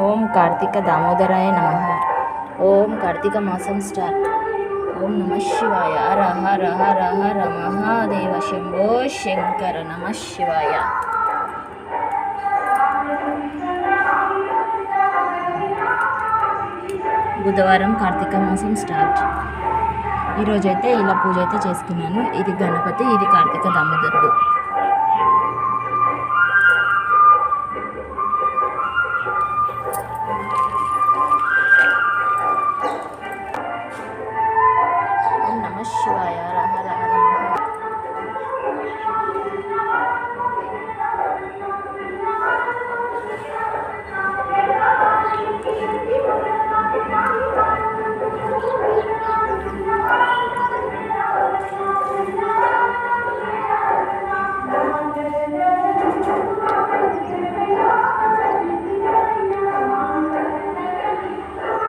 ఓం కార్తీక దామోదరాయ నమః. ఓం కార్తీక మాసం స్టార్ట్. ఓం నమ శివాయ. హర హర హర హర మహాదేవ శంభో శంకర. నమ శివాయ. బుధవారం కార్తీక మాసం స్టార్ట్. ఈరోజైతే ఇలా పూజ అయితే చేసుకున్నాను. ఇది గణపతి, ఇది కార్తీక దామోదరుడు.